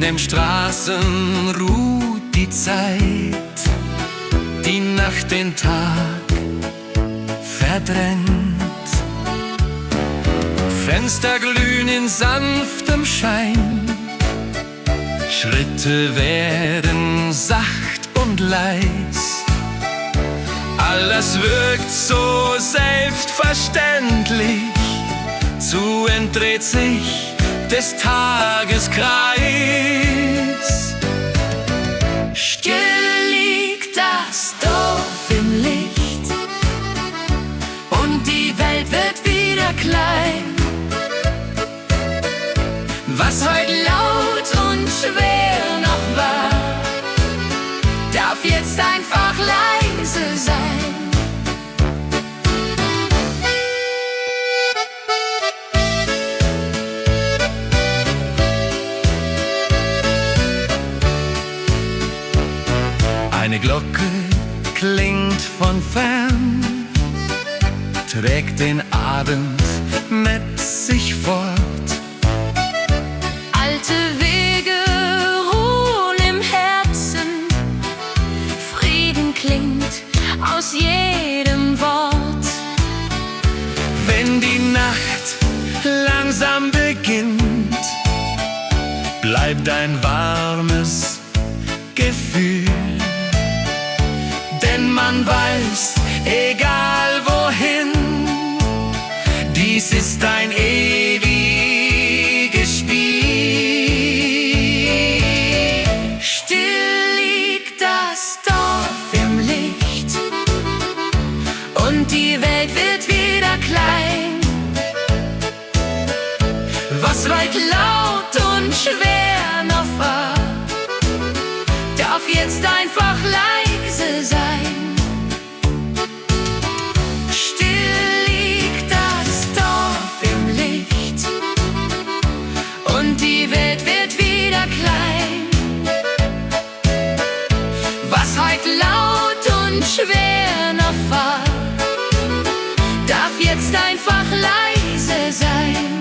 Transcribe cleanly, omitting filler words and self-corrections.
den Straßen ruht die Zeit, die Nacht den Tag verdrängt. Fenster glühen in sanftem Schein, Schritte werden sacht und leis. Alles wirkt so selbstverständlich, zu entdreht sich des Tages Kreis. Still liegt das Dorf im Licht und die Welt wird wieder klein. Was heute laut und schwer noch war, darf jetzt einfach leise sein. Eine Glocke klingt von fern, trägt den Abend mit sich fort. Alte Wege ruhen im Herzen, Frieden klingt aus jedem Wort. Wenn die Nacht langsam beginnt, bleibt ein warmes Gefühl. Denn man weiß, egal wohin, dies ist ein ewiges Spiel. Still liegt das Dorf im Licht und die Welt wird wieder klein. Was weit laut und schwer noch war, darf jetzt einfach leise sein. Still liegt das Dorf im Licht und die Welt wird wieder klein. Was heute laut und schwer noch war, darf jetzt einfach leise sein.